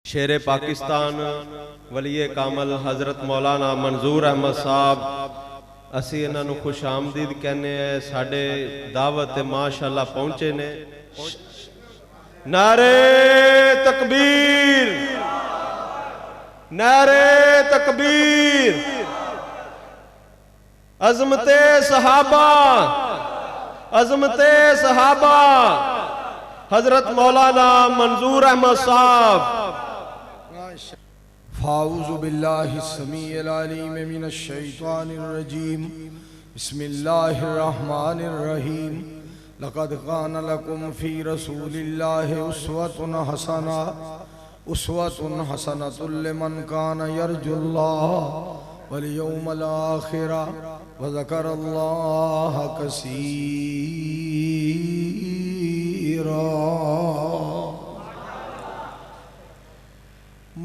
شیر پاکستان ولی کامل حضرت مولانا منظور احمد صاحب اسی انہاں نو خوش آمدید کہنے ہیں ساڑھے دعوت ماشاءاللہ پہنچے نے نعرہ تکبیر نعرہ تکبیر عظمت صحابہ عظمت صحابہ حضرت مولانا منظور احمد صاحب فاعوذ باللہ السمیع العلیم من الشیطان الرجیم بسم اللہ الرحمن الرحیم لقد کان لکم فی رسول اللہ اسوۃ حسنۃ لمن کان یرجو اللہ والیوم الآخر وذکر اللہ کثیرا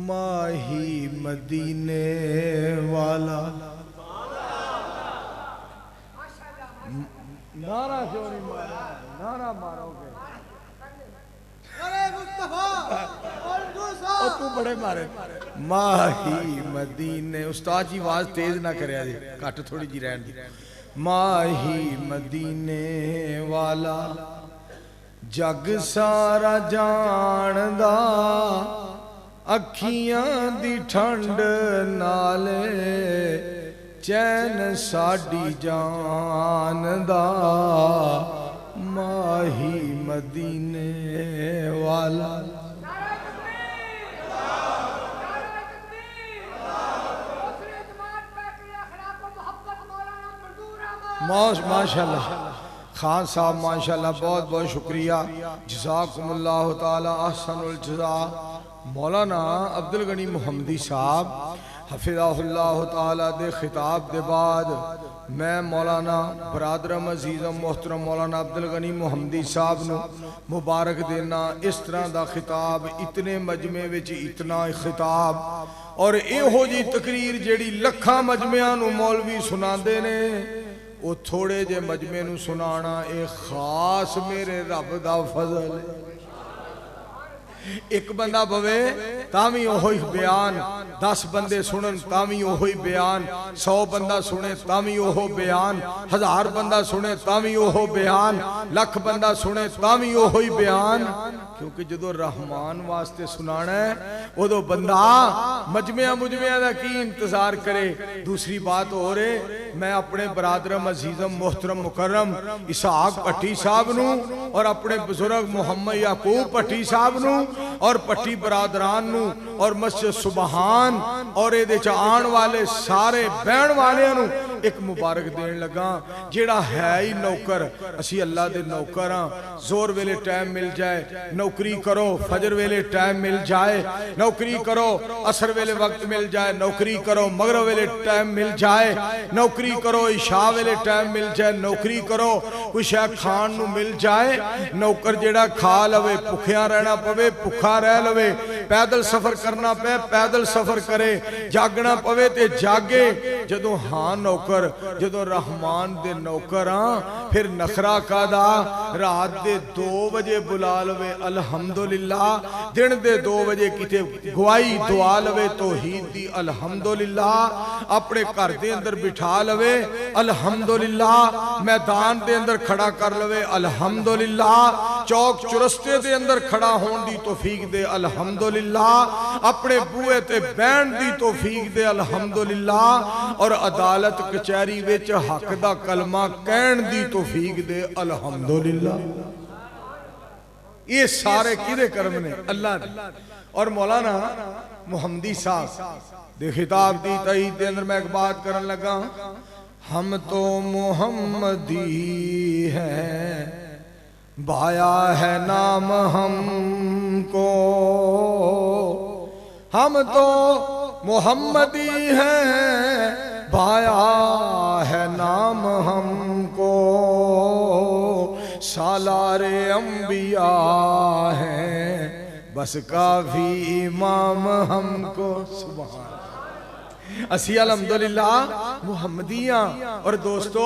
ماہی مدینے والا نعرہ کیوں نہیں مارا نعرہ مارو گے تو بڑے مارے ماہی مدینے استاد جی آواز تیز نہ کرے جی کٹ تھوڑی جی رہن دی ماہی مدینے والا جگ سارا جاندا اکھیاں دی ٹھنڈ نالے چین ساڈی جان دا ماہی مدینے والا ماشاءاللہ خان صاحب ماشاءاللہ بہت بہت شکریہ جزاکم اللہ تعالی احسن الجزاء مولانا عبدالغنی محمدی صاحب حفظہ اللہ تعالیٰ دے خطاب دے بعد میں مولانا برادرم عزیزم محترم مولانا عبدالغنی محمدی صاحب نو مبارک دینا اس طرح دا خطاب اتنے مجمع وچ اتنا خطاب اور ایہو جی تقریر جیڑی لکھاں مجمعاں نو مولوی سنا دے نے وہ تھوڑے جے مجمع نو سنانا ایک خاص میرے رب دا فضل ہے ایک بندہ بوے تامی اوہی بیان 10 بندے سنن تامی اوہی بیان 100 بندہ سنے تامی اوہو بیان 1000 بندہ سنے تامی اوہو بیان لکھ بندہ سنے تامی اوہی بیان کیونکہ جدو رحمان واسطے سنانا ہے وہ دو بندہ مجمع دا کی انتظار کرے دوسری بات ہو رہے میں اپنے برادرم عزیزم محترم مکرم اسحاق پٹھی صاحب نو اور اپنے بزرگ محمد یعقوب پٹھی صاحب نو اور پٹھی برادران نو اور مسجد سبحان اور ایدے چاہان والے سارے بین والے نو ایک مبارک دین لگا جیڑا ہے ہی نوکر اسی اللہ دے نوکر ہاں زور ویلے ٹائم مل جائے نوکری کرو فجر ویلے ٹائم مل جائے نوکری کرو عصر ویلے وقت مل جائے نوکری کرو مغرب ویلے ٹائم مل جائے نوکری کرو عشاء ویلے ٹائم مل جائے نوکری کرو کوئی شے کھان نو مل جائے نوکر جیڑا کھا لوے پکھیاں رہنا پوے پکھا رہ لوے پیدل سفر کرنا پہ پیدل سفر کرے جاگنا پوے تے جاگے جدو ہاں نوکر جدو رحمان دے نوکر ہاں پھر نخرہ کا دا رات دے 2 بجے بلا لوے الحمدللہ دن دے 2 بجے کتے گوائی دعا لوے توحید دی الحمدللہ اپنے گھر دے اندر بٹھا لوے الحمدللہ میدان دے اندر کھڑا کر لوے الحمدللہ چوک چرستے دے اندر کھڑا ہون دی توفیق دے الحمدللہ اپنے بوئے تے بین دی توفیق دے الحمدللہ اور عدالت کچہری وچ حق دا کلمہ کہن دی توفیق دے الحمدللہ یہ سارے کدے کرم نے اللہ دی اور مولانا محمدی صاحب دے خطاب دی تائید دے اندر میں ایک بات کرن لگا ہم تو محمدی ہیں بایا ہے نام ہم کو ہم تو محمدی ہیں بایا ہے نام ہم کو سالار انبیاء ہیں بس کافی امام ہم کو سبحان اسی الحمدللہ محمدیاں. اور دوستو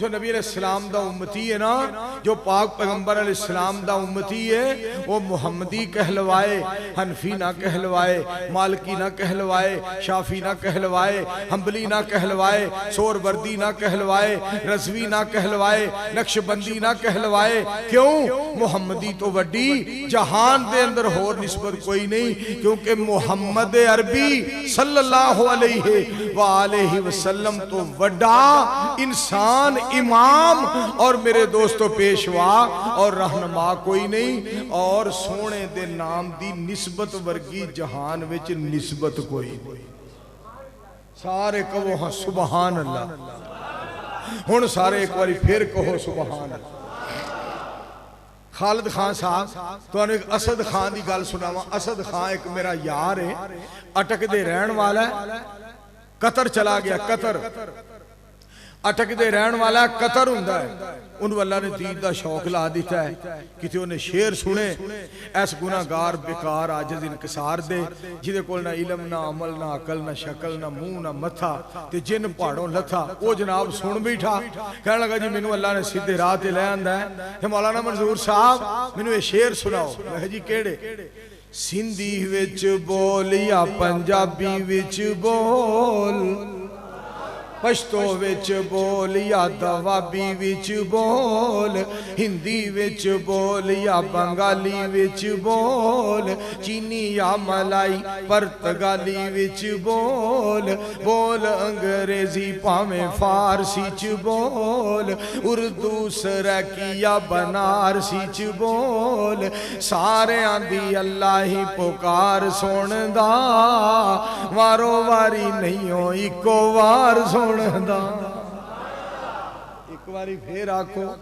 جو نبی علیہ السلام دا امتی ہے نا، جو پاک پیغمبر علیہ السلام دا امتی ہے، وہ محمدی کہلوائے، حنفی نہ کہلوائے، مالکی نہ کہلوائے، شافی نہ کہلوائے، حنبلی نہ کہلوائے، سوروردی نہ کہلوائے، رضوی نہ کہلوائے، نقشبندی نہ کہلوائے. کیوں؟ محمدی تو وڈی جہان دے اندر ہور نسبت کوئی نہیں، کیونکہ محمد عربی صلی اللہ علیہ وآلہ وسلم تو وڈا انسان، امام اور میرے دوستو پیشوا اور رہنما کوئی نہیں. اور سونے دے نام دی نسبت ورگی جہان وچ نسبت کوئی نہیں. سارے کہو ہاں سبحان اللہ. ہن سارے ایک باری پھر کہو سبحان اللہ. خالد خان صاحب تو ایک اسد خان دی گل سناواں. اسد خان ایک میرا یار ہے، اٹک دے رہن والا ہے، قطر چلا گیا. قطر اٹک دے رہن والا ہے، قطر ہوندا ہے. انہوں اللہ نے دین دا شوق لا دیتا ہے. کتے انہیں شیر سنے، ایس گناہگار بیکار عاجز انکسار دے، جدے کول نہ علم نہ عمل نہ عقل نہ شکل نہ منہ نہ متھا، تے جن پہاڑوں لتھا. وہ جناب سن بیٹھا، کہنے لگا جی مینوں اللہ نے سیدھے راہ تے لے آندا ہے. مولانا منظور صاحب مینوں یہ شیر سناؤ. میں کہا جی کیڑے؟ سندھی وچ بول یا پنجابی وچ بول، پشتو وچ بول یا دوابی وچ بول، ہندی وچ بول یا بنگالی وچ بول، چینی یا ملائی پرتگالی وچ بول، بول انگریزی پاویں فارسی چ بول، اردو سرکی یا بنارسی چ بول. سارے آندی اللہ ہی پکار سندا، وارو واری نہیں ہو ایکو وار سندا. ایک باری پھر آکھو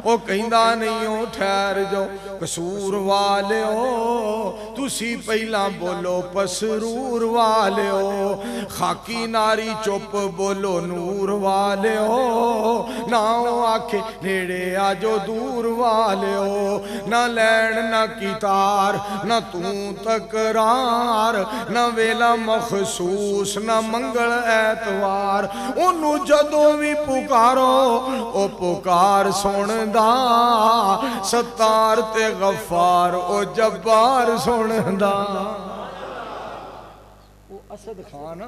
او کہندا نہیں ہو ٹھہر جو قصور والے ہو، تسی پہلا بولو پسرور والے ہو، خاکی ناری چپ بولو نور والے ہو، نہ آکھے نیڑے آجو دور والے ہو، نہ لین نہ کتار نہ توں تکرار، نہ ویلا مخصوص نہ منگل ایتوار. انہوں جدوں بھی پکارو او پکار سن دا، ستار تے غفار او جبار سن دا. وہ اسد خان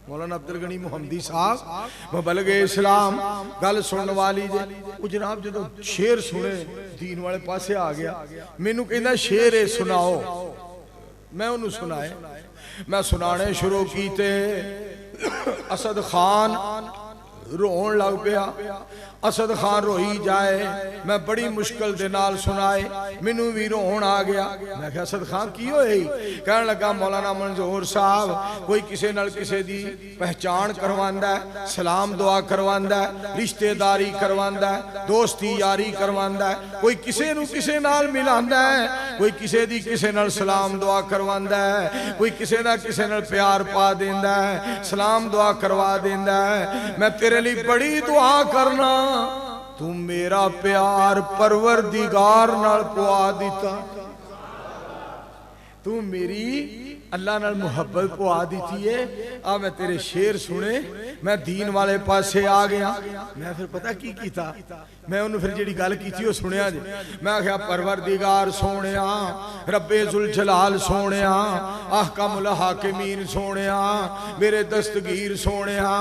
مولانا عبدالغنی محمدی صاحب مبلغ اسلام گل سنن والی جے. وہ جناب جدو شیر سنے دین والے پاسے آ گیا. مینوں کہندا شیر سناؤ. میں انہوں سنائے، میں سنانے شروع کیتے. اسد خان رون لگ پیا. اسد خان روئی جائے، میں بڑی مشکل دے نال سنائے، منوں بھی رون آ گیا. میں کہا اسد خان کی ہوئی؟ کہنے لگا مولانا منظور صاحب کوئی کسے نال کسے دی پہچان کرواندا ہے، سلام دعا کرواندا ہے، رشتہ داری کرواندا ہے، دوستی یاری کرواندا ہے. کوئی کسے نو کسے نال ملاندا ہے، کوئی کسے دی کسے نال سلام دعا کرواندا ہے، کوئی کسے دا کسے نال پیار پا دیندا ہے، سلام دعا کروا دیندا ہے. میں تیرے لیے بڑی دعا کرنا، تو میرا پیار پروردگار نال پوا دیتا، تو میری اللہ نال محبت پوا دیتی ہے. میں تیرے شیر سنے، میں دین والے پاسے آ گیا. میں پھر پتہ کی کیتا، میں انہوں پھر جڑی گل کی تھی وہ سنیا جے. میں کہا پروردگار سونیا، رب ذوالجلال سونیا، احکم الحاکمین سونیا، میرے دستگیر سونیا،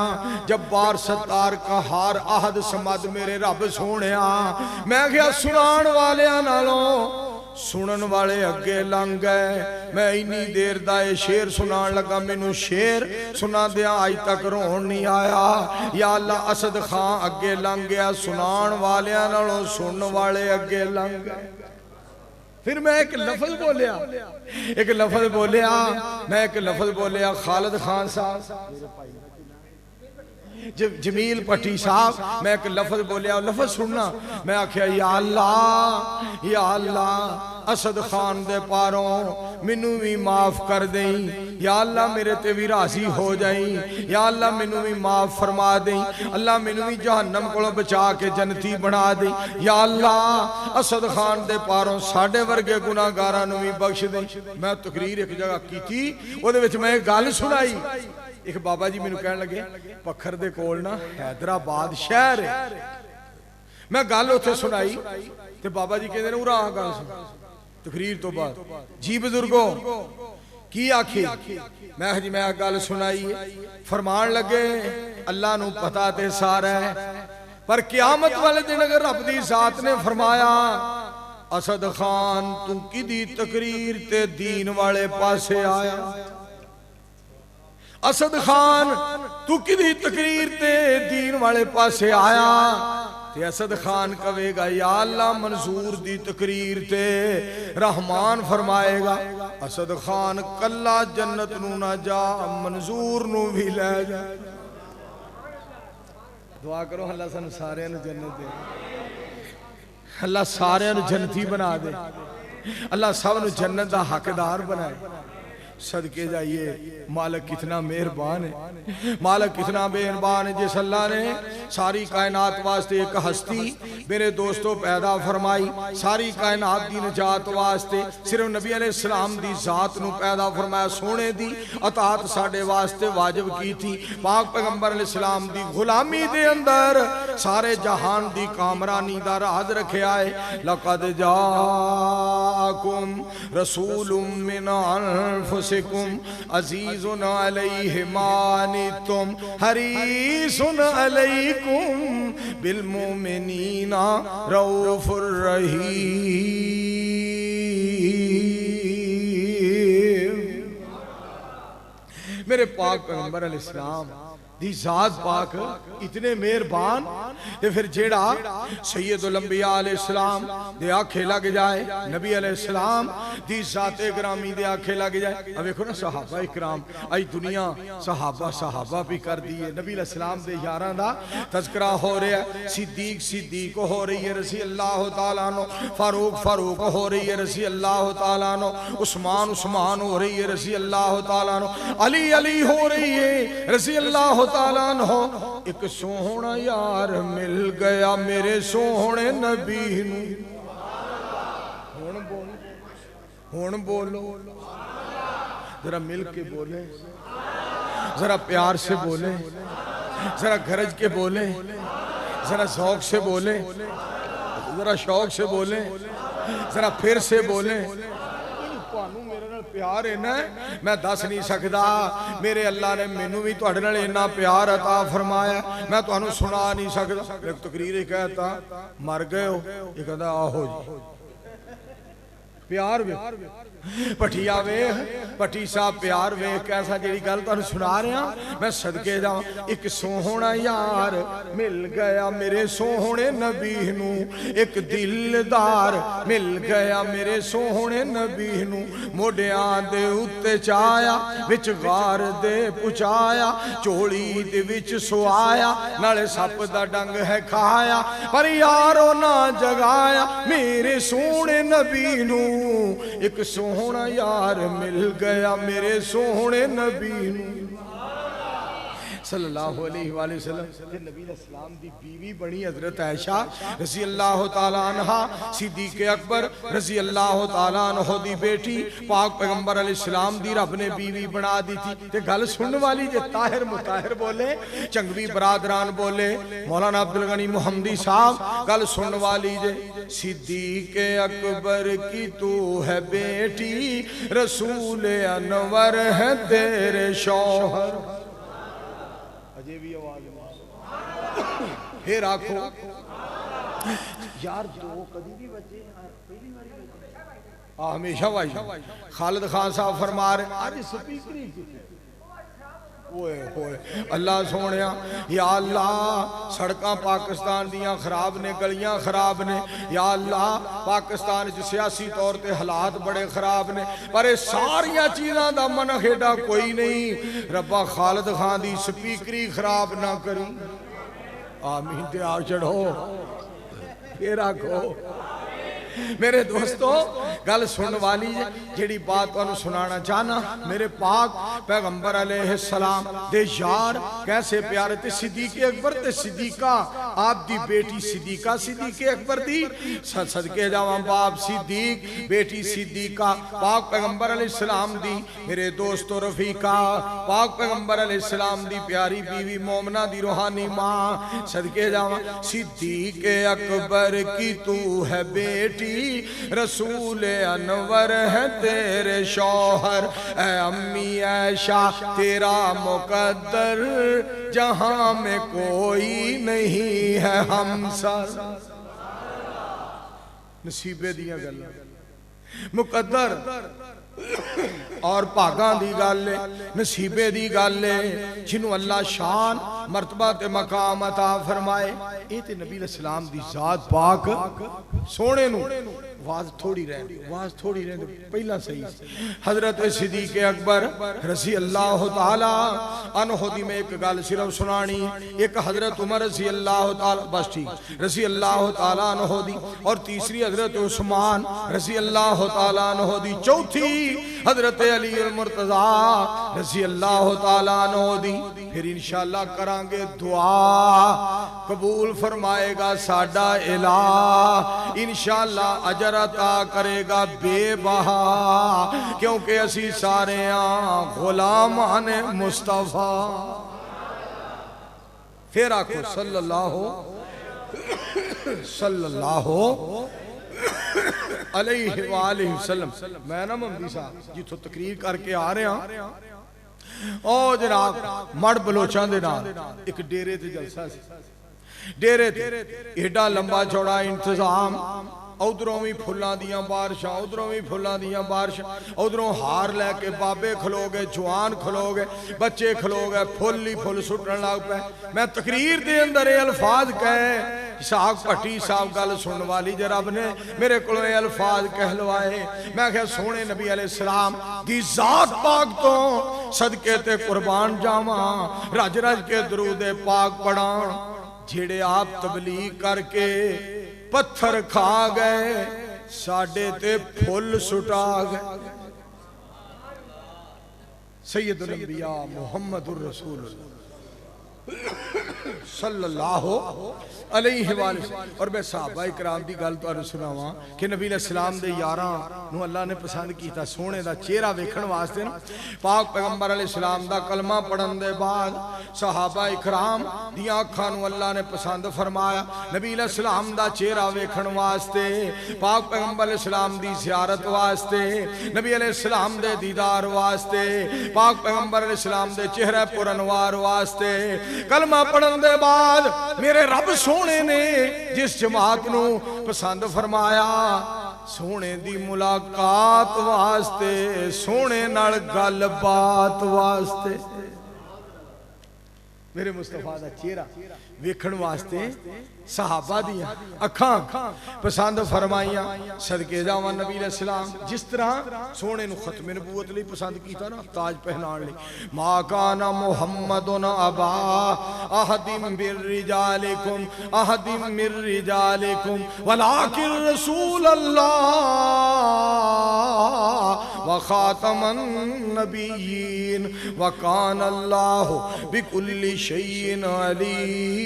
جبار ستار قہار احد سمد میرے رب سونیا. میں کہا سنان والے نالوں سنن والے اگے لنگ گئے. میں اینی دیر دائے شیر سنان لگا، مینوں شیر سنا دیا آج تک رون نہیں آیا. یا اللہ اسد خان اگے لنگ گیا، سنان والے نالوں سنن والے اگے لنگ گئے. پھر میں ایک لفظ بولیا، میں ایک لفظ بولیا. خالد خان صاحب جمیل پٹھی صاحب میں ایک لفظ بولیا لفظ سننا میں آکھیا یا اللہ اسد خان دے پاروں منو بھی معاف کر دیں یا اللہ میرے تے بھی راضی ہو جائیں یا اللہ منو بھی معاف فرما دیں اللہ منو بھی جہنم کو بچا کے جنتی بنا دیں یا اللہ اسد خان دے پاروں ساڑھے ورگے گناہگارانو بھی بخش دیں میں تقریر ایک جگہ کی تھی وہ دے وچ میں گال سنائی ایک بابا جی میں نے کہنے لگے پکھر دے کولنا حیدرآباد شہر ہے میں گال ہوتے سنائی تے بابا جی کہتے ہیں ارہاں گال سنائی تقریر تو بعد جی بزرگوں کی آکھی میں گال سنائی فرمان لگے اللہ نو پتا تے سارا ہے پر قیامت والے دن اگر رب دی ذات نے فرمایا اسد خان تو کی دی تقریر تے دین والے پاسے آیا اسد خان تو کی دی تقریر تے دین والے پاسے آیا تے اسد خان کہے گا یا اللہ منظور دی تقریر تے رحمان فرمائے گا اسد خان کلا جنت نو نہ جا منظور نو بھی لے جا دعا کرو اللہ سن سارے نو جنت دے اللہ سارے نو جنتی بنا دے اللہ سب نو جنت دا حقدار بنائے صدقے جائیے مالک کتنا مہربان ہے مالک کتنا مہربان ہے جس اللہ نے ساری کائنات واسطے ایک ہستی میرے دوستوں پیدا فرمائی ساری کائنات دی نجات واسطے صرف نبی علیہ السلام دی ذات نو پیدا فرمایا سونے دی اطاعت ساڑھے واسطے واجب کی تھی پاک پیغمبر علیہ السلام دی غلامی دے اندر سارے جہان دی کامرانی دا راز رکھے آئے لَقَدْ جَاءَكُمْ رَسُولٌ مِّنْ أَنفُسِكُمْ عزیز علیہ ما عنتم حریص علیکم بالمؤمنین رؤوف الرحیم میرے پاک پیغمبر علیہ السلام دی ذات پاک اتنے مہربان تے پھر جیڑا سید الانبیاء علیہ السلام دے آنکھیں لگ جائے نبی علیہ السلام دی ذات گرامی دے آنکھیں لگ جائے اب ایکھو نا صحابہ اکرام آئی دنیا صحابہ بھی کر دیئے نبی علیہ السلام دے یاران دا تذکرہ ہو رہا ہے صدیق ہو رہی ہے رضی اللہ تعالیٰ عنہ فاروق ہو رہی ہے رضی اللہ تعالیٰ عنہ عثمان ہو رہی ہے رضی اللہ تعالیٰ عنہ علی ہو رہی ہے رضی اللہ تعالیٰ عنہ ایک سوہنا یار مل گیا میرے سوہنے نبی ہون بولو ذرا مل کے بولے ذرا پیار سے بولے ذرا گھرج کے بولے ذرا ذوق سے بولے ذرا شوق سے بولے ذرا پھر سے بولے پیار ہے نا میں دس نہیں سکتا میرے اللہ نے مینوں بھی تہاڈے نال اتنا پیار عطا فرمایا میں تانوں سنا نہیں سکتا ایک تقریر ہی کہتا مر گئے ہو یہ کہتا آہو جی پیار وے پٹھیا وے پٹھی صاحب پیار وے کیسا جیڑی گل تانوں سنا رہا میں صدقے جاؤں ایک سوہنا یار مل گیا میرے سوہنے نبی نو ایک دلدار مل گیا میرے سوہنے نبی نو موڈیاں دے اتے چایا وچ غار دے پچایا چوڑی دے وچ سوایا نالے سپ دا ڈنگ ہے کھایا پر یارو نہ جگایا میرے سوہنے نبی نو ایک سوہنا یار مل گیا میرے سوہنے نبی صلی اللہ علیہ وآلہ وسلم نبی علیہ السلام دی بیوی بنی حضرت عائشہ رضی اللہ تعالیٰ عنہ صدیق اکبر رضی اللہ تعالیٰ عنہ دی بیٹی پاک پیغمبر علیہ السلام دی رب نے بیوی بنا دی تھی تے گل سننے والی جے طاہر مطاہر بولے چنگوی برادران بولے مولانا عبدالغنی محمدی صاحب گل سننے والی جے صدیق اکبر کی تو ہے بیٹی رسول انور ہے تیرے شوہر اجے بھی آواز پھر آکھو یار دو کدی بھی بچے پہلی باری بچے ہمیشہ بھائی خالد خان صاحب فرما رہے آج سپیکر ہی کتے اللہ سونیا یا اللہ سڑکاں پاکستان دیاں خراب نے گلیاں خراب نے یا اللہ پاکستان سیاسی طور تے حالات بڑے خراب نے پر یہ ساریاں چیزاں دا من کھیڈا کوئی نہیں ربا خالد خان دی سپیکری خراب نہ کری آمین تے آ چڑھو پھر آکھو میرے دوستو گل سن والی جیڑی بات انہوں سنانا چاہنا میرے پاک پیغمبر علیہ السلام دے یار کیسے پیارے تے صدیق اکبر تے صدیقہ آپ دی بیٹی صدیقہ صدیق اکبر دی صدقے جاوان باپ صدیق بیٹی صدیقہ پاک پیغمبر علیہ السلام دی میرے دوستو رفیقہ پاک پیغمبر علیہ السلام دی پیاری بیوی مومنہ دی روحانی ماں صدقے جاوان صدیق اکبر کی تو ہے بیٹی رسول انور ہے تیرے شوہر اے امی عائشہ تیرا مقدر جہاں میں کوئی نہیں ہے ہمسر نصیبے دیا گل مقدر اور پاگاں دی گالے نصیبے دی گالے جنہوں اللہ شان مرتبہ تے مقام عطا فرمائے اے تے نبی علیہ السلام دی ذات پاک سونے نو واز تھوڑی رہن پہلا صحیح حضرت صدیق اکبر رضی اللہ تعالیٰ عنہ دی میں ایک گال صرف سنانی ایک حضرت عمر رضی اللہ تعالیٰ بس ٹھیک رضی اللہ تعالیٰ عنہ دی اور تیسری حضرت عثمان رضی اللہ تعالیٰ عنہ دی چوتھی حضرت علی المرتضی رضی اللہ تعالیٰ عنہ دی پھر انشاءاللہ کرانگے دعا قبول فرمائے گا ساڈا الہ انشاءاللہ اجر عطا کرے گا بے بہا کیونکہ اسی سارے غلامان مصطفیٰ پھر آکھو صلی اللہ علیہ وآلہ وسلم میں نا ممدی صاحب جی تو تقریر کر کے آ رہے ہیں او جناب مڑ بلوچان دے نال ایک ڈیرے تے جلسہ سی ڈیرے تے ایڈا لمبا چوڑا انتظام ادھروں بھی پھلاں دیاں بارشاں ادھروں بھی پھلاں دیاں بارشاں ادھروں ہار لے کے بابے کھلو گئے جوان کھلو گئے بچے کھلو گئے پھل ہی پھل سٹن لگ پہ میں تقریر دے اندر اے الفاظ کہے صاحب پٹی صاحب گل سن والی جراب نے میرے کلو اے الفاظ کہلوائے میں کہا سونے نبی علیہ السلام دی ذات پاک تو صدقے تے قربان جاواں رج رج کے درود پاک پڑھاں جھیڑے آپ تبلیغ کر کے پتھر کھا گئے ساڑھے تے پھل سٹا گئے سید الانبیاء محمد الرسول صلی اللہ علیہ وآلہ اور بے صحابہ اکرام دی گل تو آنے سناواں کہ نبی علیہ السلام دے یاراں نو اللہ نے پسند کیتا سونے دا چہرہ ویکھن واسطے نا پاک پیغمبر علیہ السلام دا کلمہ پڑھن دے بعد صحابہ اکرام دی آنکھاں نو اللہ نے پسند فرمایا نبی علیہ السلام دا چہرہ ویکھن واسطے پاک پیغمبر علیہ السلام دی زیارت واسطے نبی علیہ السلام دے دیدار واسطے پاک پیغمبر علیہ السلام دے چہرہ پر انوار واسطے کلمہ پڑھن دے بعد میرے رب سونے نے جس جماعت نو پسند فرمایا سونے دی ملاقات واسطے سونے نال گل بات واسطے میرے مصطفیٰ دا چہرہ ویکھن واسطے صحابہ دیا اکھاں پسند فرمائیاں صدقے جاوان نبی علیہ السلام جس طرح سونے نو ختم نبوت لئی پسند کیتا نا تاج پہنان لئی ما کانا محمدن ابا احدم بالرجالکم احدم من رجالکم ولیکن رسول اللہ وخاتم النبیین وکان اللہ بکل شیئن علیم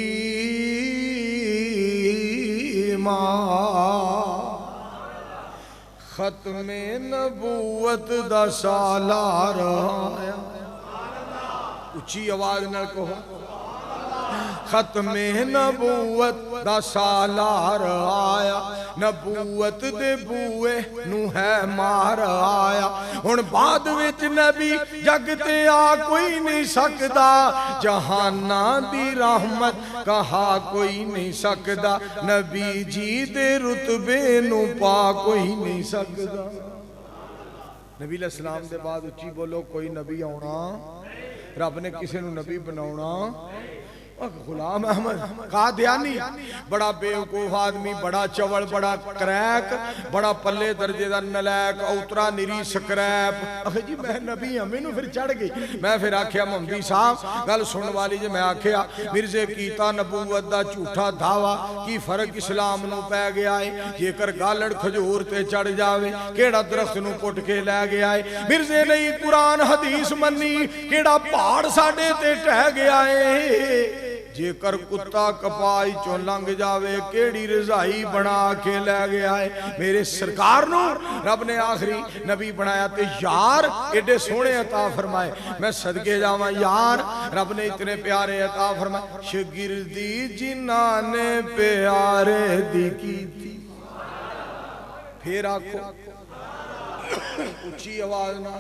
ختم نبوت دا سالار آیا اچھی آواز نہ کہو ختم نبوت دا سالار آیا نبوت دے بوئے نو ہے مار آیا ان بعد وچ نبی جگتے آ کوئی نہیں سکدا جہانا دی رحمت کہا کوئی نہیں سکدا نبی جی دے رتبے نو پا کوئی نہیں سکدا نبی علیہ السلام دے بعد اچھی بولو کوئی نبی آنا رب نے کسی نو نبی بناونا غلام احمد قادیانی بڑا بیوقوف آدمی بڑا چوڑ بڑا کریک بڑا پلے درجے دا نلیک اوترا نری سکریپ اخی جی میں نبی ہوں میں نو پھر چڑھ گئی میں پھر آکھیا محمدی صاحب گل سن والی جی میں آکھیا مرزے کیتا نبوت دا جھوٹا دھاوا کی فرق اسلام نو پہ گیا ہے جے کر گالڑ کھجور تے چڑھ جاوے کیڑا درخت نو پٹ کے لے گیا ہے مرزے نہیں قرآن حدیث منی کیڑا پہاڑ ساڑے تے ٹہ گیا ہے جے کر کتا کپائی چو لنگ جاوے کیڑی رضائی بنا کے لے گیا ہے میرے سرکار نو رب نے آخری نبی بنایا تے یار ایڈے سونے عطا فرمائے میں صدقے جاواں یار رب نے اتنے پیارے عطا فرمائے شگردی جنہاں نے پیارے دی کی تھی پھر آکھو اچھی آواز نہ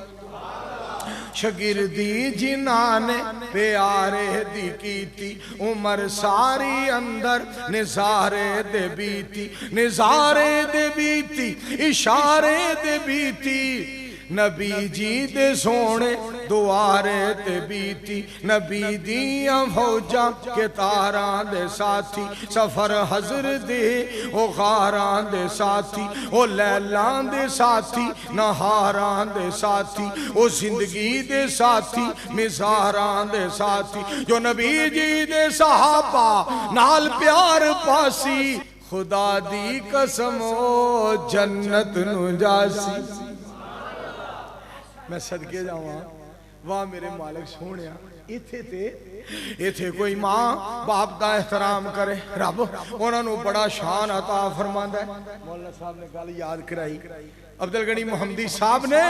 شگردی جنہاں نے پیارے دی کیتی عمر ساری اندر نظارے دے بیتی نظارے دے بیتی اشارے دے بیتی نبی جی دے سونے دوارے تے بیتی نبی دیاں فوجاں کے تاران دے ساتھی سفر حضر دے او غاران دے ساتھی او لیلان دے ساتھی نہاران دے ساتھی او زندگی دے ساتھی مزاران دے ساتھی جو نبی جی دے صحابہ نال پیار پاسی خدا دی قسم او جنت نو جاسی میں صدقے جاواں واہ میرے مالک سونیا ایتھے کوئی ماں باپ دا احترام کرے رب انہوں نے بڑا شان عطا فرماندہ ہے مولانا صاحب نے گل یاد کرائی عبدالغنی محمدی صاحب نے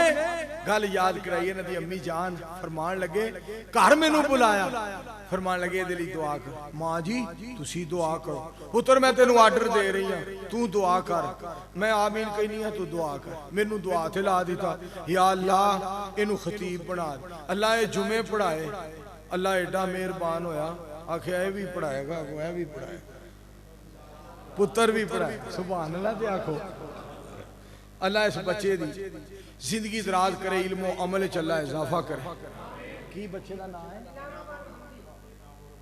گل یاد کرائی ہے ندی امی جان فرمان لگے گھر میں نو بلایا فرمان لگے دلی دعا کر ماں جی تسی دعا کرو پتر میں تینو آرڈر دے رہی ہوں تو دعا کر میں آمین کہیں نہیں ہے تو دعا کر میں نو دعا تلا دیتا یا اللہ انو خطیب بنا اللہ جمعے پڑھائے اللہ ایڈا مہربان ہویا آکھے اے بھی پڑھائے گا اے بھی پڑھائے پتر بھی پڑھائے سبحان اللہ دے آکھو اللہ اس بچے دی زندگی دراز کرے علم و عمل چلا اضافہ کرے کی بچے دا نام ہے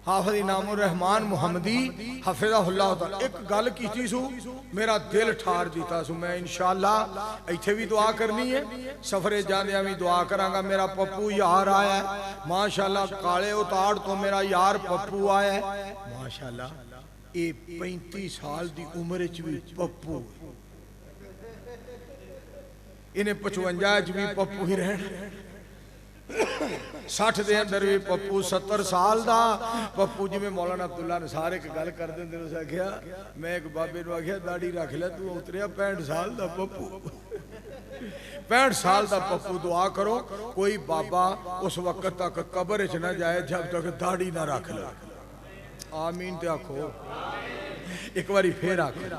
حافظ انعام الرحمن محمدی حفظہ اللہ تعالی ایک گل کیتی سو میرا دل ٹھار دیتا سو میں انشاءاللہ ایتھے بھی دعا کرنی ہے سفر جاندیاں بھی دعا کرانگا میرا پپو یار آیا ہے ماشاءاللہ کالے اتار تو میرا یار پپو آیا ہے ماشاءاللہ اے 35 سال دی عمر چوی پپو انہیں 55 بھی پپو ہی رہن 60 دے اندر بھی پپو 70 سال دا پپو جی میں مولانا عبداللہ نے سارے کے گل کر دیں دنوں سے کیا میں ایک بابے نو آگیا داڑھی رکھ لے تو اتریا 65 سال دا پپو 65 سال دا پپو دعا کرو کوئی بابا اس وقت تک قبر چ نہ جائے جب تک داڑھی نہ رکھ لے آمین تے آکھو ایک باری پھر آکھو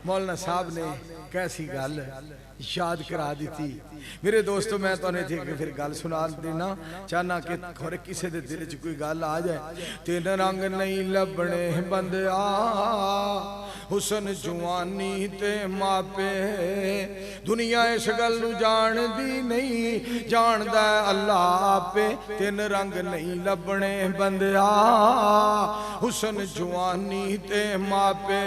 مولانا صاحب نے کیسی گل یاد کرا دی تھی میرے دوستو میں تو نہیں تھی کہ پھر گل سنا دینا چاہنا کہ کھورے کسے دے دل چ کوئی گل آ جائے تین رنگ نہیں لبنے بندیا حسن جوانی تے ماپے دنیا اس گل نو جان دی نہیں جان دا اللہ پہ تین رنگ نہیں لبنے بندیا حسن جوانی تے ماپے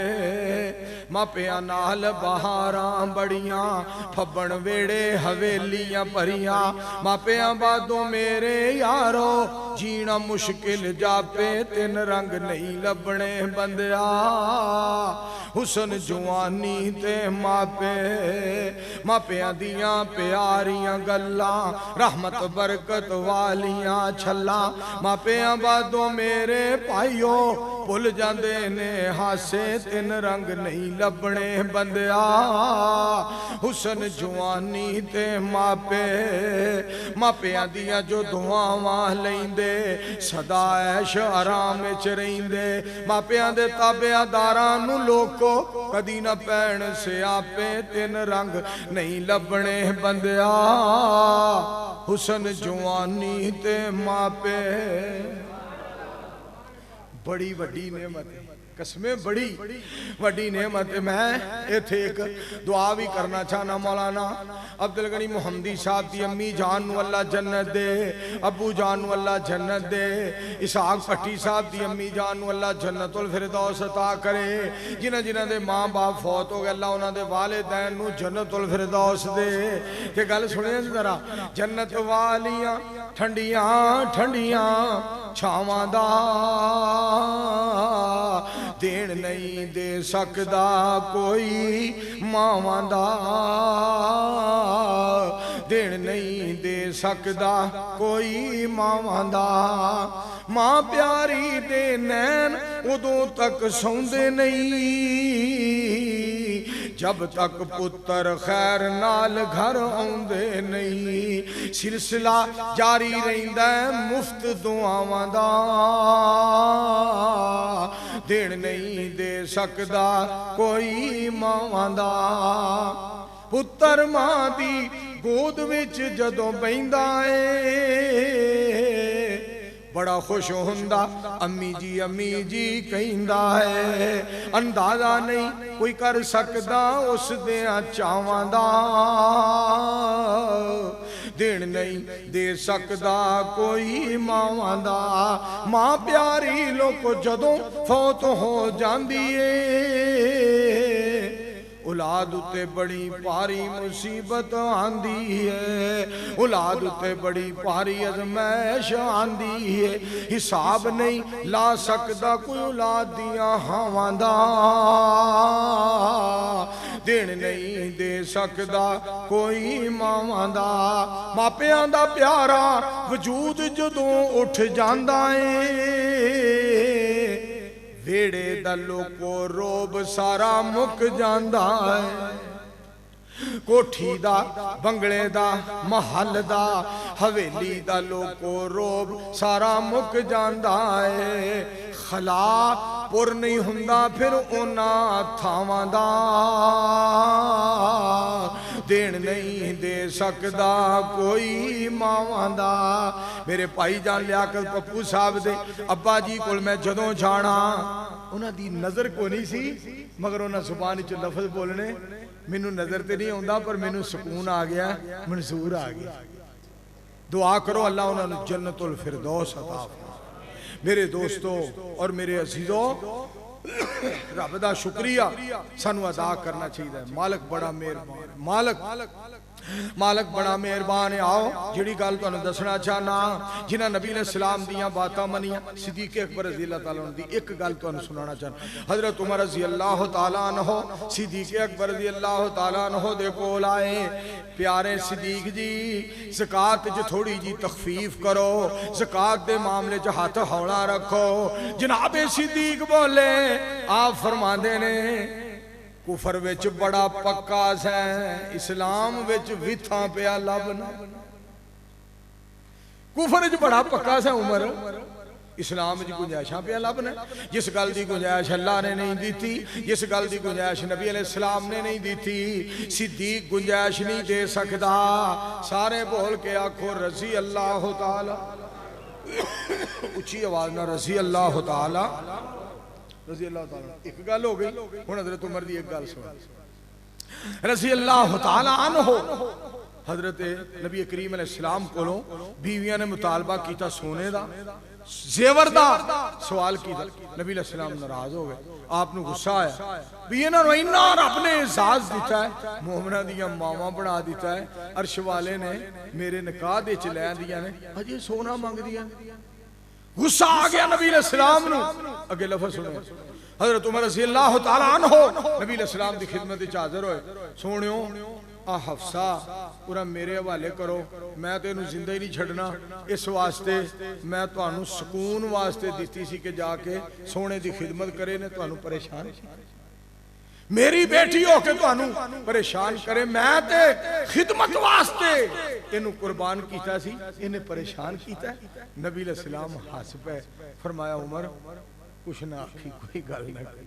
ماپیاں نال بہاراں بڑیاں پھبن ویڑے حویلیاں پریاں ماپیاں بادوں میرے یارو جینا مشکل جاپے تین رنگ نہیں لبنے بندیا حسن جوانی تے ماپے ماپیاں دیاں پیاریاں گلاں رحمت برکت والیاں چھلاں ماپیاں بادوں میرے پائیوں پل جاندے نے ہاسے تین رنگ نہیں لبنے بندیا حسن جوانی تے ماپے ماپیاں دیاں جو دعاواں لیندے صدا عیش آرام وچ رہندے ماپیاں دے تابعہ داراں نو لوکو کدی نہ پین سے آپے تین رنگ نہیں لبنے بندیا حسن جوانی تے ماپے بڑی وڈی نعمت قسمیں بڑی وڈی نعمت ہے۔ میں ایتھے ایک دعا بھی کرنا چاہنا، مولانا عبدالغنی محمدی صاحب دی امی جان نو اللہ جنت دے، ابو جان نو اللہ جنت دے، اسحاق پٹی صاحب دی امی جان نو اللہ جنت الفردوس عطا کرے، جنہ دے ماں باپ فوت ہو گئے اللہ انہاں دے والدین نو جنت الفردوس دے۔ کہ گل سنیں ذرا، جنت والیاں ٹھنڈیاں ٹھنڈیاں چھاواں دا دین نہیں دے سکدا کوئی ماواں دا، دین نہیں دے سکدا کوئی ماواں دا۔ ماں پیاری دے نین ادوں تک سوندے نہیں جب تک پتر خیر نال گھر آوندے نہیں، سلسلہ جاری رہندا ہے مفت دعاواں دا، دین نہیں دے سکدا کوئی ماواں دا۔ پتر ماں دی گود وچ جدوں بہندا اے بڑا خوش ہوندا، امی جی کہندا ہے، اندازہ نہیں کوئی کر سکدا اس دیاں چاواں دا، دین نہیں دے سکدا کوئی ماواں دا۔ ماں پیاری لوگ جدوں فوت ہو جاندی اے اولاد اتے بڑی پاری مصیبت آندی ہے، اولاد اتے بڑی پاری ازمائش آندی ہے، حساب نہیں لا سکدا کوئی اولاد دیاں ہاواں دا، دین نہیں دے سکدا کوئی ماواں دا۔ ماپیاں دا پیارا وجود جدوں اٹھ جاندا اے ویڑے دا لوکو روب سارا مک جاندا ہے، کوٹھی دا بنگلے دا محل دا حویلی دا لوکو روب سارا مک جاندا ہے، خلا پر نہیں ہوندا پھر اونا تھاواں دا، دین نہیں دے سکدا کوئی ماواں دا۔ میرے بھائی جان لیاقت پپو صاحب دے ابا جی کول میں جدوں جانا انہاں دی نظر کو نہیں سی، مگر انہاں زبان وچ لفظ بولنے مینوں نظر تے نہیں آوندا پر مینوں سکون آ گیا، منظور آ گیا۔ دعا کرو اللہ انہاں نوں جنت الفردوس عطا فرمائے۔ میرے دوستو اور میرے عزیزو، رب دا شکریہ سانو ادا کرنا چاہیے۔ مالک بڑا مہربان، مالک بڑا مہربان ہے۔ آؤ جڑی گل تانوں دسنا چاہنا، جنہاں نبی علیہ السلام دیاں باتاں منیاں، صدیق اکبر رضی اللہ تعالیٰ عنہ دی ایک گل تانوں سنانا چاہنا۔ حضرت عمر رضی اللہ تعالیٰ عنہ صدیق اکبر رضی اللہ تعالیٰ عنہ دے کول آئے، پیارے صدیق جی زکاة جو تھوڑی جی تخفیف کرو، زکاة دے معاملے جو ہاتھ ہولا رکھو۔ جناب صدیق بولے، آپ فرما دینے کفر وچ بڑا پکا سیں، اسلام وچ وتھاں پیا لبنا۔ کفر وچ بڑا پکا سیں عمر، اسلام وچ گنجائشاں پیا لبنا۔ جس گل دی گنجائش اللہ نے نہیں دیتی، جس گل دی گنجائش نبی علیہ السلام نے نہیں دیتی، صدیق گنجائش نہیں دے سکدا۔ سارے بول کے آکھو رضی اللہ تعالی، اچھی آواز نہ رضی اللہ تعالی، رضی اللہ تعالیٰ۔ ایک گل ہو گئی، ہن حضرت عمر دی ایک گل سن۔ رضی اللہ تعالیٰ عنہ حضرت نبی کریم علیہ السلام کولوں بیویاں نے مطالبہ کیتا سونے دا، زیور دا سوال کیتا، نبی علیہ السلام ناراض ہو گئے، آپ نے غصہ آیا بھی انہاں نوں اتنا رب نے اعزاز دیتا ہے، مومناں دیاں ماواں بنا دیتا ہے، عرش والے نے میرے نکاح دے چ لے دیاں نے اجے سونا منگ دیاں۔ غصہ آ گیا نبی علیہ السلام نو، اگے لفظ سنو، حضرت عمر رضی اللہ تعالیٰ عنہ نبی علیہ السلام دی خدمت وچ حاضر ہوئے، سونیو آ حفصہ پورا میرے حوالے کرو، میں تے انہوں زندہ ہی نہیں چھڑنا، اس واسطے میں تو انہوں سکون واسطے دیتی سی کہ جا کے سونے دی خدمت کرے نے تو انہوں پریشان، میری بیٹی ہو کے تو انہوں پریشان کرے، میں تے خدمت واسطے انہوں قربان کیتا سی، انہیں پریشان کیتا ہے۔ نبی علیہ السلام حاسب ہے، فرمایا عمر کچھ نہ آخی، کوئی گل نہ کری،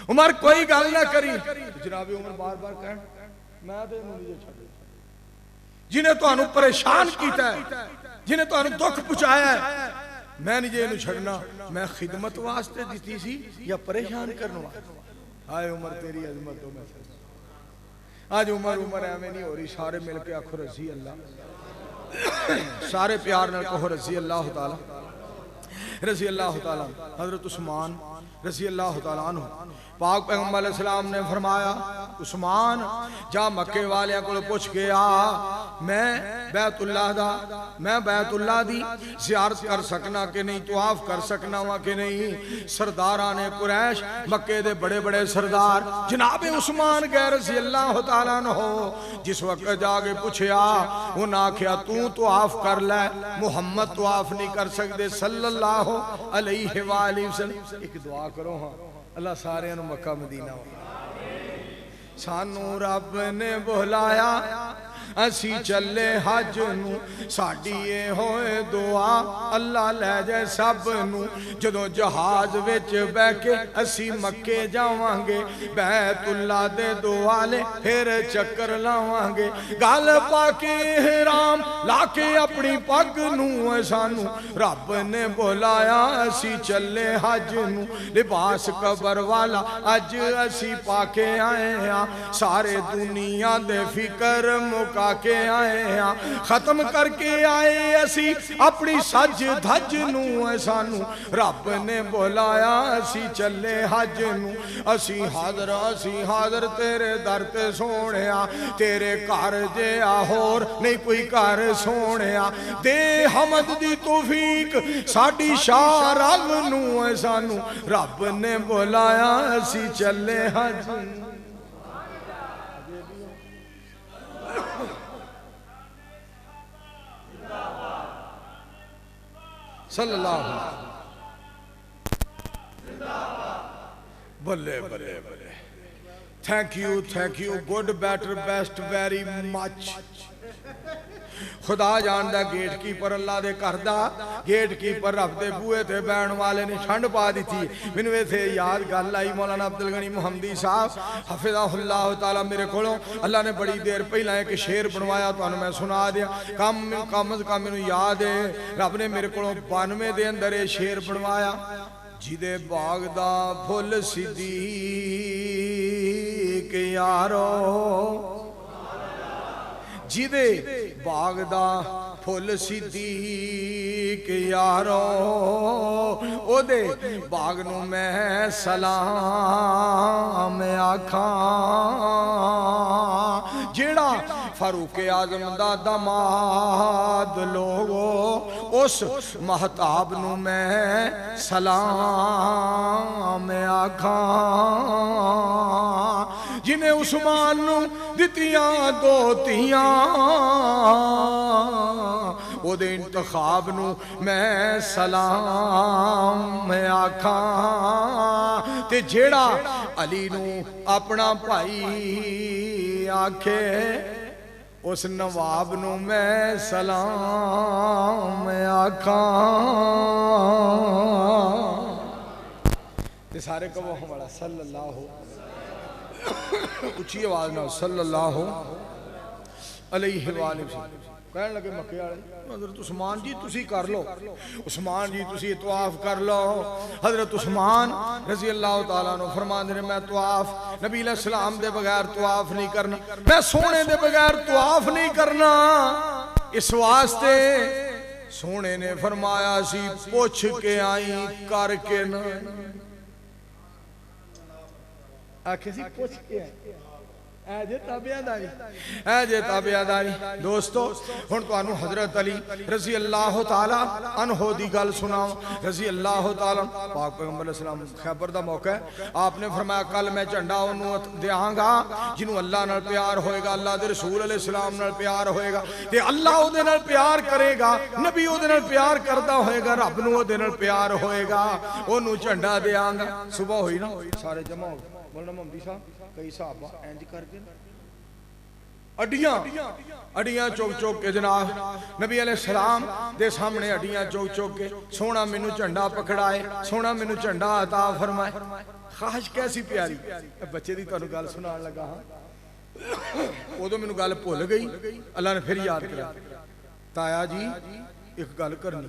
عمر کوئی گل نہ کری۔ جناب عمر بار بار کہیں میں تے انہوں نہیں چھڑے، جنہیں تو انہوں پریشان کیتا ہے، جنہیں تو انہوں دکھ پچھایا ہے، میں نہیں جے انہوں چھڑنا میں خدمت واسطے دیتی سی یا پریشان کرنا آئے عمر تیری عظمت ہو میں سے آج عمر ایمیں نہیں ہو رہی سارے مل کے آخو رضی اللہ سارے پیار نہ کہو رضی اللہ تعالی رضی اللہ تعالی حضرت عثمان رضی اللہ تعالیٰ عنہ پاک پیغمبر علیہ السلام نے فرمایا عثمان جا مکے والے کو پوچھ کے میں بیت اللہ دی زیارت کر سکنا کہ نہیں طواف کر سکنا ہوا کہ نہیں سرداران قریش مکے دے بڑے بڑے سردار جناب عثمان گئے رضی اللہ تعالیٰ عنہ جس وقت جاگے پوچھیا انہاں آکھیا تو طواف کر لے محمد طواف نہیں کر سکتے صلی اللہ علیہ وآلہ وسلم ایک دعا کرو ہاں اللہ سارے انہوں مکہ مدینہ ہو سانو رب نے بہلایا اسی چلے حج نو ساڑیے ہوئے دعا اللہ لے جائے سب نو جدو جہاز وچ بے کے اسی مکے جاوانگے بیت اللہ دے دعالے پھر چکر لاوانگے گال پاکے احرام لاکے اپنی پگ نو سانو رب نے بولایا اسی چلے حج نو لباس قبر والا اج اسی پاکے آئے ہیں سارے دنیا دے فکر مکا کے آئے ہیں ختم کر کے آئے اسی اپنی سج دھج نو سانو رب نے بولایا اسی چلے حج نو اسی حاضر تیرے در تے سونیا تیرے کار جے آہور نہیں کوئی کار سونیا دے حمد دی توفیق ساڑی شاہ رگ نو سانو رب نے بولایا اسی چلے حج نو صلی اللہ علیہ بلے بلے بلے thank you good better best very much خدا جاندہ گیٹ کیپر اللہ دے کردہ گیٹ کیپر رب دے بوئے تھے بین والے نے چھنڈ پا دی تھی منوے تھے یاد گال لائی مولانا عبدالغنی محمدی صاحب حفظہ اللہ تعالیٰ میرے کھولوں اللہ نے بڑی دیر پہلے ایک شیر بنوایا تو انہوں میں سنا دیا کم از کم انہوں یاد ہے رب نے میرے کھولوں 92 دے اندر ایک شیر بنوایا جیدے باغ دا پھول صدیق یارو جیدے باغ دا پھول صدیق یارو او دے باغ نو میں سلام آکھاں جیڑا فاروق اعظم دا دماد لوگو اس مہتاب نو میں سلام آکھاں جنہیں عثمان نو دتیاں دوتیاں او دے انتخاب نو میں سلام آکھاں تے جیڑا علی نو اپنا بھائی آکھے اس نواب نو میں سلام آکھاں تے سارے کو وہ ہمارا صلی اللہ اچھی آواز نہ صلی اللہ علیہ وآلہ وسلم کہنے لگے مکے آلے حضرت عثمان جی تسی کر لو عثمان جی تسی طواف کر لو حضرت عثمان رضی اللہ تعالیٰ عنہ فرمان دے میں طواف نبی علیہ السلام دے بغیر طواف نہیں کرنا میں سونے دے بغیر طواف نہیں کرنا اس واسطے سونے نے فرمایا سی پوچھ کے آئی کر کے نہ آکھے سی پوچھ کے آئی اے جے تابعداری دوستو ہن تو انہوں حضرت علی رضی اللہ تعالیٰ عنہ دی گل سناؤں رضی اللہ تعالیٰ پاک پیغمبر علیہ السلام خیبر دا موقع ہے آپ نے فرمایا کل میں جھنڈا انہوں دیاں گا جنہوں اللہ نال پیار ہوئے گا اللہ دے رسول علیہ السلام نال پیار ہوئے گا تے اللہ او دے نال پیار کرے گا نبی او دے نال پیار کردہ ہوئے گا رب نو او دے نال پیار ہوئے گا انہوں جھنڈا دیاں گا صبح ہوئی نا سارے جمع ہو مولانا محمدی صاحب کئی صحابہ اینج کر کے اڈیاں چوک چوک کے جناب نبی علیہ السلام دے سامنے اڈیاں چوک چوک کے سونا منو جھنڈا پکڑائے سونا منو جھنڈا عطا فرمائے خواہش کیسی پیاری بچے دی تو گل سنان لگا وہ تو منو گل بھول گئی اللہ نے پھر یاد کیا تایا جی ایک گل کرنی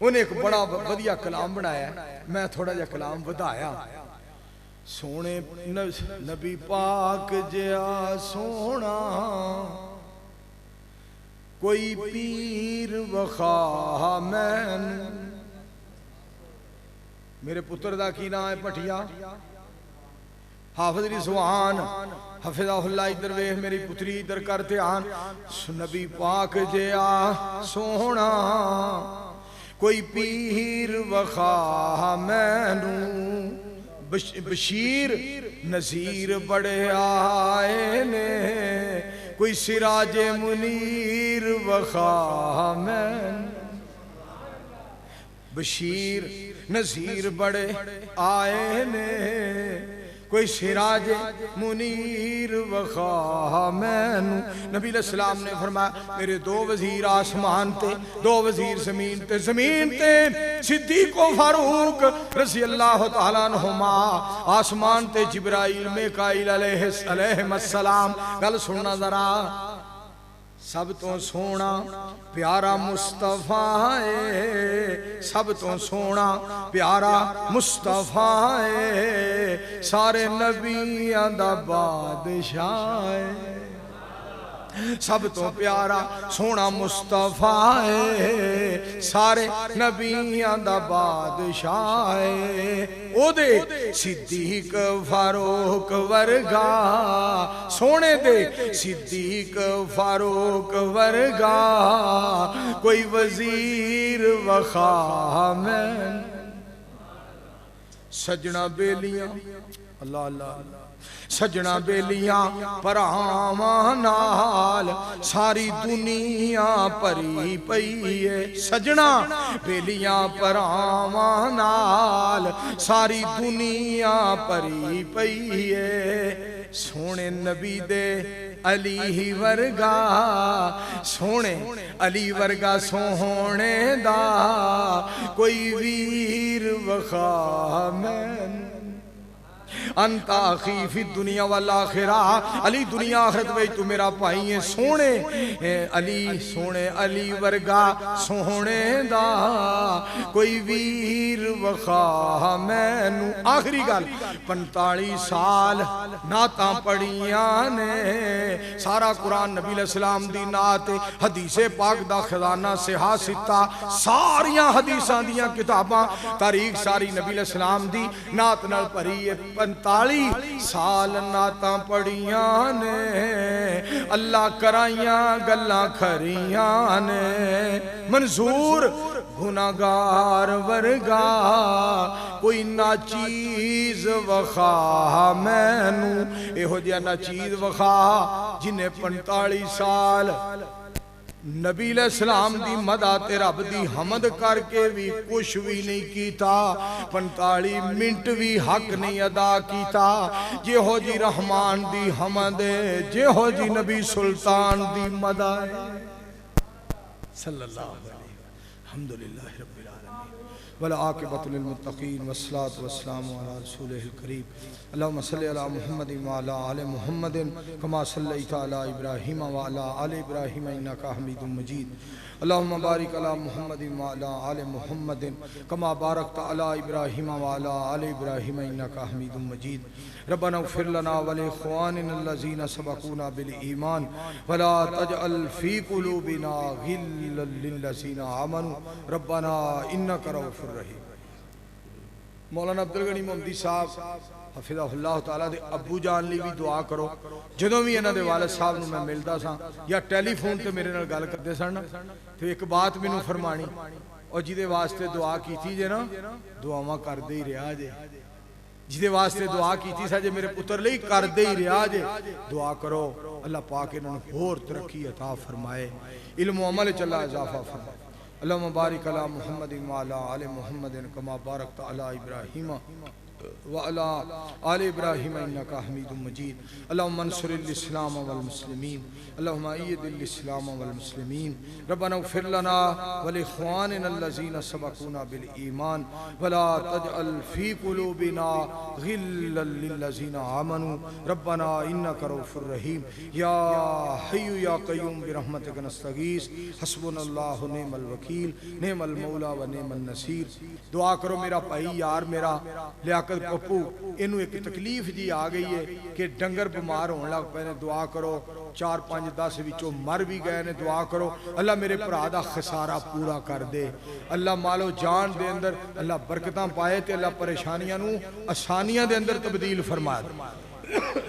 انہیں ایک بڑا ودیا کلام بنایا ہے، میں تھوڑا جا کلام ودایا. سونے نبی پاک جیا سونا کوئی پیر وخا مین. میرے پتر دا کی نام ہے پٹھیا حافظ رضوان حفظہ اللہ. ادھر ویکھ میری پتری ادھر کرتے آن. نبی پاک جیا سونا کوئی پیر وخا مینوں بشیر نذیر بڑے آئے نے کوئی سراج منیر وخا مین. بشیر نذیر بڑے آئے نے کوئی سراج منیر وخا مینوں. نبی علیہ السلام نے فرمایا میرے دو وزیر آسمان تے دو وزیر زمین تے. زمین تے صدیق و فاروق رضی اللہ تعالیٰ عنہما، آسمان تے جبرائیل میکائیل علیہ السلام. گل سننا ذرا. سب تو سونا پیارا مصطفیٰ ہے، سب تو سونا پیارا مصطفیٰ ہے، سارے نبیاں دا بادشاہ ہے. سب تو پیارا سونا مصطفیٰ ہے، سارے نبیاں دا بادشاہ ہے. او دے صدیق فاروق ورگا، سونے دے صدیق فاروق ورگا کوئی وزیر وخا مین. سجنا بیلیاں اللہ اللہ سجنا بیلیاں پراواں نال ساری دنیا پری پئی ہے. سجنا بیلیاں پراواں نال ساری دنیا پری پئی ہے. سونے نبی دے علی ورگا، سونے علی ورگا سونے دا کوئی ویر وخا مین. انت اخی فی الدنیا والآخرہ، علی دنیا آخرت وچ تو میرا بھائی ہے. سونے علی، سونے علی ورگا سونے دا کوئی ویر وخا مینوں. آخری گل 45 سال نعتاں پڑھیاں نے، سارا قرآن نبی علیہ السلام دی نعت، حدیث پاک دا خزانہ صحاح ستہ، ساریاں حدیثاں دیاں کتاباں، تاریخ ساری نبی علیہ السلام دی نعت نال پڑھی ہے. 45 سال نعتاں پڑھیاں نے، اللہ کرائیاں گلاں کھریاں نے. منظور گناہگار ورگا کوئی ناچیز وخا مینوں. ایہو جیا ناچیز وخا جنہیں 45 سال نبی علیہ السلام دی مدد رب دی حمد کر کے بھی کچھ بھی نہیں کیتا، 45 منٹ بھی حق نہیں ادا کیتا. جے ہو جی رحمان دی حمد ہے، جے ہو جی نبی سلطان دی مدد ہے. صلی اللہ علیہ وسلم. الحمدللہ رب العالمین والعاقبۃ للمتقین والصلاة والسلام علی رسولہ الکریم. اللہم صلی علی محمد وعلی آل محمد کما صلیت علی ابراہیم وعلی آل ابراہیم انکا حمید مجید. اللہم بارک علی محمد وعلی آل محمد کما بارکت علی ابراہیم وعلی آل ابراہیم انکا حمید مجید. ربنا اغفر لنا ولاخواننا الذین سبقونا بالایمان ولا تجعل فی قلوبنا غلا للذین آمنوا ربنا انک رؤوف رحیم. مولانا عبدالغنی محمدی صاحب حفظہ اللہ تعالیٰ دے ابو جان لی بھی دعا کرو. جدوں بھی انہاں دے والد صاحب نو میں ملدا سا یا ٹیلی فون تے میرے نال گل کردے سن تو ایک بات مینوں فرمانی، اور جدے واسطے دعا کیتی جے نا دعاواں کردے ہی رہا جے. جدے واسطے دعا کیتی سا جے میرے پتر لئی کردے ہی رہا جے. دعا کرو اللہ پاک انہاں نوں ہور ترقی عطا فرمائے، علم و عمل چ اللہ اضافہ فرمائے. اللہم بارک علی محمد وعلی آل محمد کما بارکت علی ابراہیم وعلى آل إبراهيم إنك حميد مجيد اللهم انصر الإسلام والمسلمين اللهم أيد الإسلام والمسلمين ربنا اغفر لنا ولإخواننا الذين سبقونا بالإيمان ولا تجعل في قلوبنا غلا للذين آمنوا ربنا إنك رؤوف رحيم يا حي يا قيوم برحمتك نستغيث حسبنا الله نعم الوكيل نعم المولى ونعم النصير. دعا کرو میرا بھائی یار میرا لیاقت پپو انہوں ایک تکلیف جی آ گئی ہے کہ ڈنگر بیمار ہونے لگ پے نے. دعا کرو 4 5 10 وچوں مر بھی گئے نے. دعا کرو اللہ میرے بھرا دا خسارہ پورا کر دے. اللہ مالو جان دے اندر اللہ برکتاں پائے تے اللہ پریشانیاں نو آسانیاں دے اندر تبدیل فرما دے.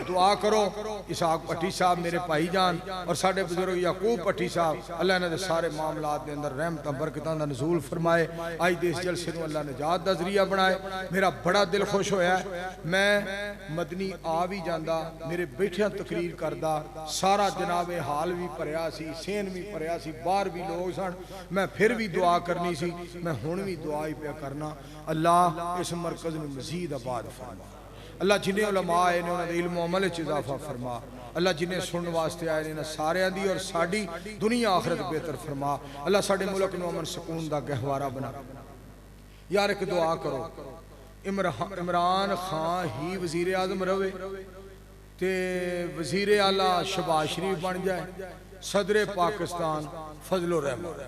دعا کرو اسحاق پٹھی صاحب میرے بھائی جان اور ساڈے بزرگ یعقوب پٹھی صاحب اللہ انہاں دے سارے معاملات دے اندر رحمتاں برکتاں دا نزول فرمائے. اج دے اس جلسے نو اللہ نجات دا ذریعہ بنائے. میرا بڑا دل خوش ہویا ہے. میں مدنی آ بھی جاندا میرے بیٹھیاں تقریر کردا سارا جناب حال بھی بھریا سی سین بھی بھریا سی باہر بھی لوگ سن. میں پھر بھی دعا کرنی سی. میں ہن بھی دعا ہی پیا کرنا. اللہ اس مرکز نو مزید آباد فرما. اللہ جنہیں علماء آئے نے انہوں نے علم و عمل اضافہ فرما. اللہ جنہیں سنن واسطے آئے نے سارے دی اور ساڑی دنیا آخرت بہتر فرما. اللہ ساڑے ملک نو امن سکون دا گہوارہ بنا. یار ایک دعا کرو عمران خان ہی وزیر اعظم روے تے وزیر اعلیٰ شہباز شریف بن جائے صدر پاکستان فضل و رحمت.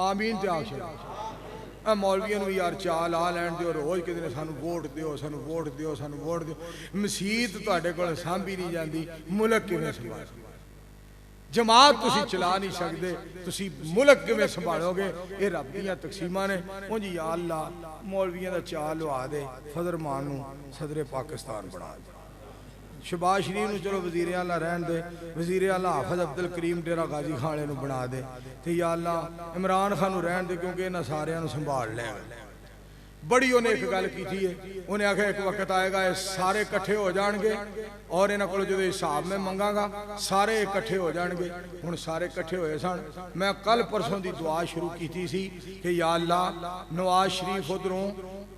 آمین تے آخر مولویوں نو یار چال آ لین دیو روز کدے سانو ووٹ دیو سانو ووٹ دیو سانو ووٹ دیو. مسجد تواڈے کول سانبھی نہیں جاندی ملک کیویں سنبھال جماعت تسی چلا نہیں سکدے تسی ملک کیویں سنبھالو گے. اے رب دیاں تقسیماں نے. اونج یا اللہ مولویاں دا چال لوا دے فضل مان نو صدر پاکستان بنا دے. شہباز شریف نو چلو وزیر اعلیٰ رہن دے. وزیر اعلیٰ حافظ عبدالکریم ڈیرہ غازی خانے نو بنا دے. تے یا اللہ عمران خان نو رہن دے کیونکہ انہاں ساریاں نو سنبھال لے. بڑی انہیں ایک گل کی تھی ہے. انہیں آکھا ایک وقت آئے گا سارے کٹھے ہو جان گے اور انہاں کو جو حساب میں منگا گا سارے کٹھے ہو جان گے. ہن سارے کٹھے ہوئے سن. میں کل پرسوں دی دعا شروع کی تھی کہ یا اللہ نواز شریف ادھروں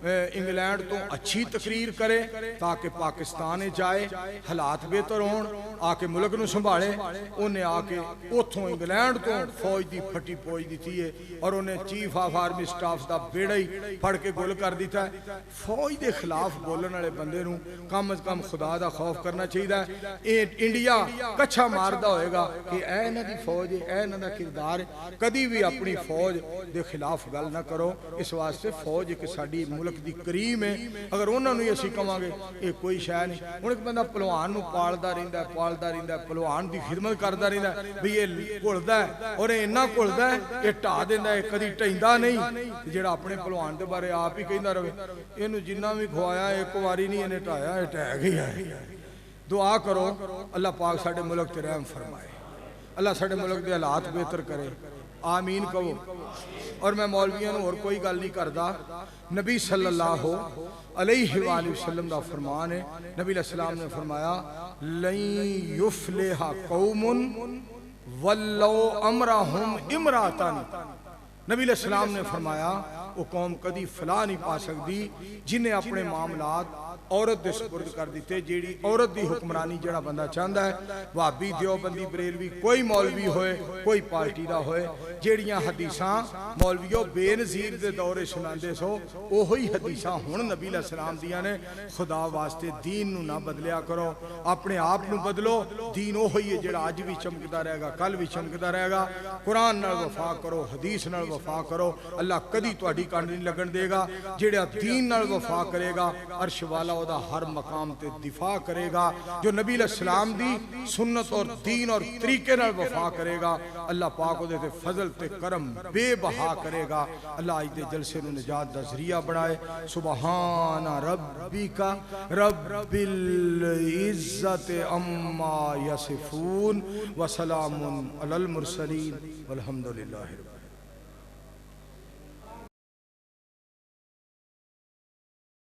انگلینڈ تو اچھی تقریر کرے تاکہ پاکستان جائے حالات بہتر ہون آ کے ملک نو سنبھالے. انہیں آ کے اتھوں انگلینڈ تو فوج دی پھٹی پوج دیتی ہے اور انہیں چیف آف آرمی سٹاف دا بیڑا ہی پڑھ کے گل کر دیتا ہے. فوج دے خلاف بولن والے بندے نو کم از کم خدا دا خوف کرنا چاہیے. انڈیا کچھا ماردا ہوئے گا کہ اے انہاں دی فوج اے انہاں دا کردار. کدی بھی اپنی فوج دے خلاف گل نہ کرو. اس واسطے فوج ایک ساڈی ملک دی کریم ہے. اگر انہوں نے اسی کہاں گے یہ کوئی شے نہیں. ہن ایک بندہ پہلوان نو پالدا رہندا ہے پہلوان دی خدمت کردا رہندا ہے بھئی یہ گھلدا ہے اور اینا گھلدا ہے یہ ٹھا دیندا ہے کدی ٹیندا نہیں. جڑا اپنے پہلوان دے بارے آپ ہی کہندا رہے اینو جنہ بھی کھوایا ایک واری نہیں انہیں ٹھایا یہ ٹھہ گیا ہے. دعا کرو اللہ پاک ساڈے ملک تے رحم فرمائے. اللہ ساڈے ملک دے حالات بہتر کرے. آمین کہو. اور میں مولویوں اور کوئی گل نہیں کردا. نبی صلی اللہ علیہ وآلہ وسلم دا فرمان ہے. نبی علیہ السلام نے فرمایا لن یفلح قوم ولو امرہم امراتن. نبی علیہ السلام نے فرمایا وہ قوم کدی فلاح نہیں پا سکتی جنہیں اپنے معاملات عورت دے سپرد کر دیتے. جیڑی عورت دی حکمرانی جڑا بندہ چاہندا ہے وہابی دیوبندی بریلوی کوئی مولوی ہوئے کوئی پارٹی دا ہوئے جیڑیاں حدیثاں مولویوں بے نظیر دے دورے سناندے سو اوہی حدیثاں ہن نبی علیہ السلام دیاں نے. خدا واسطے دین نو نہ بدلیا کرو اپنے آپ نو بدلو. دین اوہی ہے جڑا اج بھی چمکدا رہے گا کل بھی چمکدا رہے گا. قرآن نال وفا کرو حدیث نال وفا کرو. اللہ کدی تہاڈی کنڈ نہیں لگن دے گا. جڑا دین نال وفا کرے گا عرش والا دا ہر مقام تے دفاع کرے گا. جو نبی علیہ السلام دی سنت اور دین اور طریقے نال وفا کرے گا اللہ پاک دے تے فضل تے کرم بے بہا کرے گا. اللہ اج دے جلسے نو نجات دا ذریعہ بنائے. سبحان ربک رب العزت عما یصفون وسلام علی المرسلین والحمد للہ.